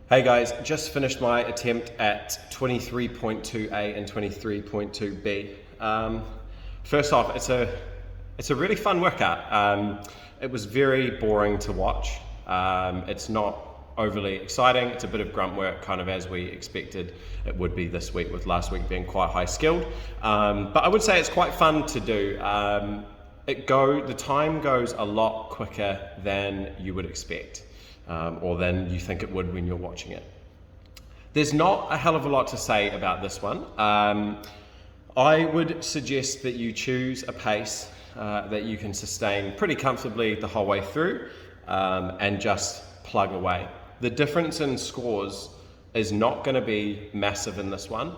Hey guys, just finished my attempt at 23.2A and 23.2B. First off, it's a really fun workout. It was very boring to watch. It's not overly exciting. It's a bit of grunt work, kind of as we expected it would be this week, with last week being quite high skilled. But I would say it's quite fun to do. The time goes a lot quicker than you would expect. Or than you think it would when you're watching it. There's not a hell of a lot to say about this one. I would suggest that you choose a pace that you can sustain pretty comfortably the whole way through and just plug away. The difference in scores is not going to be massive in this one,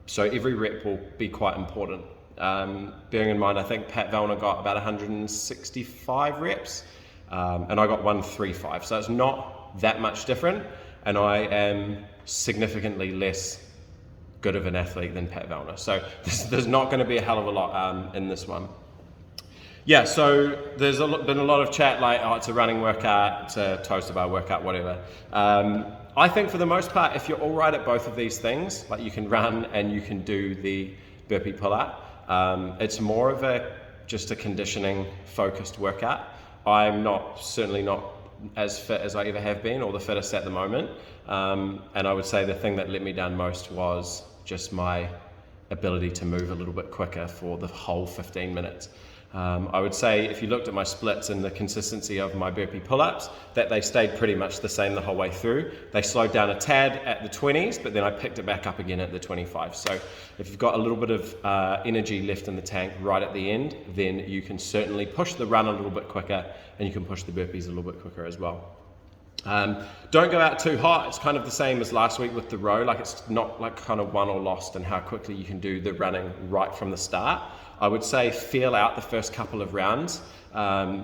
so every rep will be quite important. Bearing in mind, I think Pat Vellner got about 165 reps. And I got 135, so it's not that much different, and I am significantly less good of an athlete than Pat Vellner, so there's not going to be a hell of a lot in this one. Yeah, so there's been a lot of chat like, oh, it's a running workout, it's a toaster bar workout, whatever. I think for the most part, if you're all right at both of these things, like you can run and you can do the burpee pull-up, it's more of just a conditioning focused workout. I'm certainly not as fit as I ever have been, or the fittest at the moment. And I would say the thing that let me down most was just my ability to move a little bit quicker for the whole 15 minutes. I would say if you looked at my splits and the consistency of my burpee pull-ups, that they stayed pretty much the same the whole way through. They slowed down a tad at the 20s, but then I picked it back up again at the 25. So if you've got a little bit of energy left in the tank right at the end, then you can certainly push the run a little bit quicker, and you can push the burpees a little bit quicker as well. Don't go out too hot. It's kind of the same as last week with the row. Like, it's not like kind of won or lost in how quickly you can do the running right from the start. I would say feel out the first couple of rounds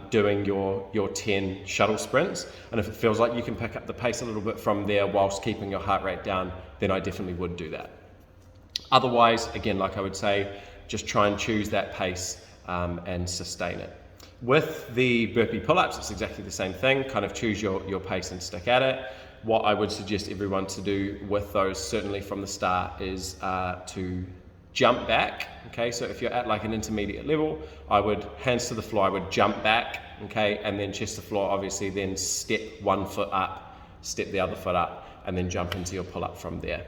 doing your 10 shuttle sprints, and if it feels like you can pick up the pace a little bit from there whilst keeping your heart rate down, then I definitely would do that. Otherwise, again, like I would say, just try and choose that pace and sustain it. With the burpee pull-ups, it's exactly the same thing. Kind of choose your pace and stick at it. What I would suggest everyone to do with those, certainly from the start, is to jump back. Okay, so if you're at like an intermediate level, I would hands to the floor, I would jump back, okay, and then chest to floor, obviously, then step one foot up, step the other foot up, and then jump into your pull-up from there.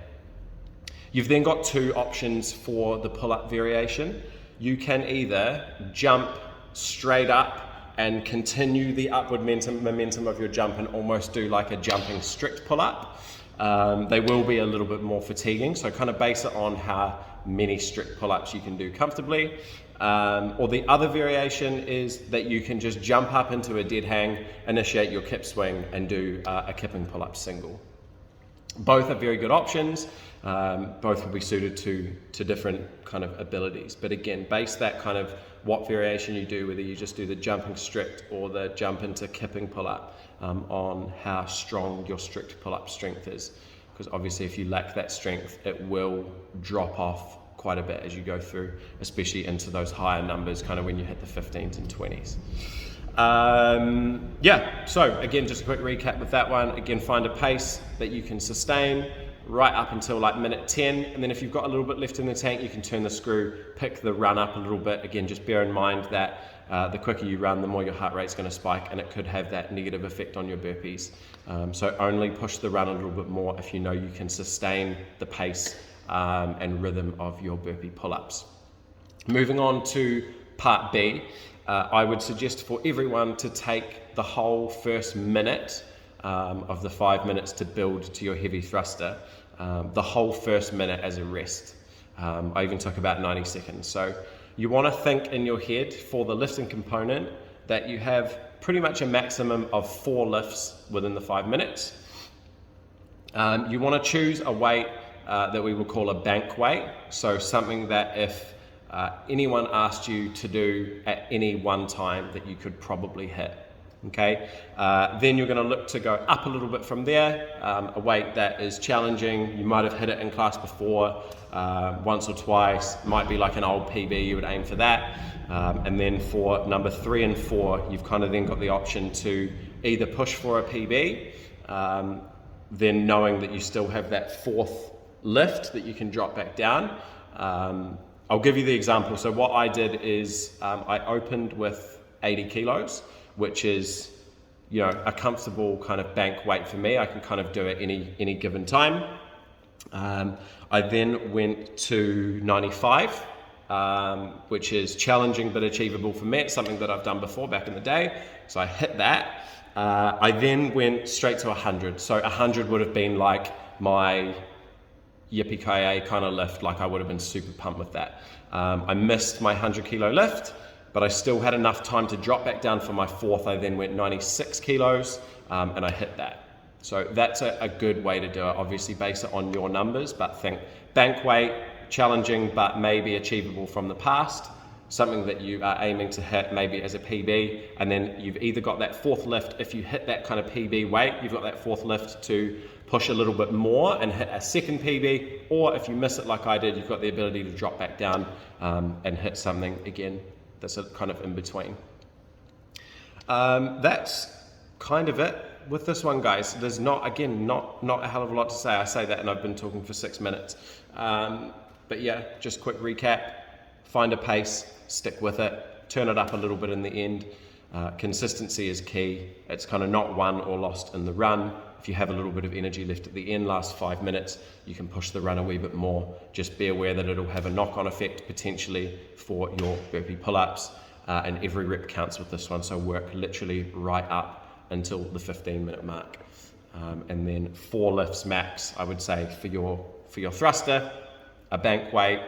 You've then got two options for the pull-up variation. You can either jump straight up and continue the upward momentum of your jump and almost do like a jumping strict pull-up. They will be a little bit more fatiguing, so kind of base it on how many strict pull-ups you can do comfortably. Or the other variation is that you can just jump up into a dead hang, initiate your kip swing, and do a kipping pull-up single. Both are very good options. Both will be suited to different kind of abilities. But again, base that kind of what variation you do, whether you just do the jumping strict or the jump into kipping pull-up, on how strong your strict pull-up strength is. Because obviously if you lack that strength, it will drop off quite a bit as you go through, especially into those higher numbers, kind of when you hit the 15s and 20s. Yeah, so again, just a quick recap with that one. Again, find a pace that you can sustain right up until like minute 10, and then if you've got a little bit left in the tank, you can turn the screw, pick the run up a little bit. Again, just bear in mind that the quicker you run, the more your heart rate's going to spike, and it could have that negative effect on your burpees. So only push the run a little bit more if you know you can sustain the pace and rhythm of your burpee pull-ups. Moving on to part B, I would suggest for everyone to take the whole first minute of the 5 minutes to build to your heavy thruster, the whole first minute as a rest. I even took about 90 seconds. So you want to think in your head for the lifting component that you have pretty much a maximum of 4 lifts within the 5 minutes. You want to choose a weight that we will call a bank weight. So something that if anyone asked you to do at any one time that you could probably hit. Okay, then you're going to look to go up a little bit from there, a weight that is challenging. You might have hit it in class before, once or twice, might be like an old PB, you would aim for that. And then for number 3 and 4, you've kind of then got the option to either push for a PB then knowing that you still have that fourth lift that you can drop back down. I'll give you the example. So what I did is I opened with 80 kilos, which is, you know, a comfortable kind of bank weight for me. I can kind of do it any given time. I then went to 95, which is challenging but achievable for me. It's something that I've done before back in the day. So I hit that. I then went straight to 100. So 100 would have been like my yippee-ki-yay kind of lift. Like I would have been super pumped with that. I missed my 100 kilo lift, but I still had enough time to drop back down for my fourth. I then went 96 kilos and I hit that. So that's a good way to do it. Obviously base it on your numbers, but think bank weight, challenging, but maybe achievable from the past, something that you are aiming to hit maybe as a PB, and then you've either got that fourth lift. If you hit that kind of PB weight, you've got that fourth lift to push a little bit more and hit a second PB, or if you miss it like I did, you've got the ability to drop back down and hit something again that's a kind of in between. That's kind of it with this one, guys. There's not a hell of a lot to say. I say that and I've been talking for 6 minutes. But yeah, just quick recap. Find a pace, stick with it, turn it up a little bit in the end. Consistency is key. It's kind of not won or lost in the run. If you have a little bit of energy left at the end, last 5 minutes, you can push the run a wee bit more. Just be aware that it'll have a knock-on effect potentially for your burpee pull-ups, and every rep counts with this one. So work literally right up until the 15-minute mark. And then 4 lifts max, I would say, for your thruster, a bank weight,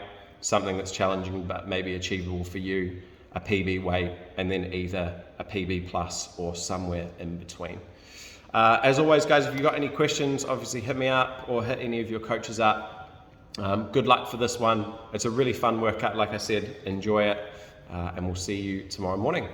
something that's challenging but maybe achievable for you, a PB weight, and then either a PB plus or somewhere in between. As always, guys, if you've got any questions, obviously hit me up or hit any of your coaches up. Good luck for this one. It's a really fun workout, like I said. Enjoy it, and we'll see you tomorrow morning.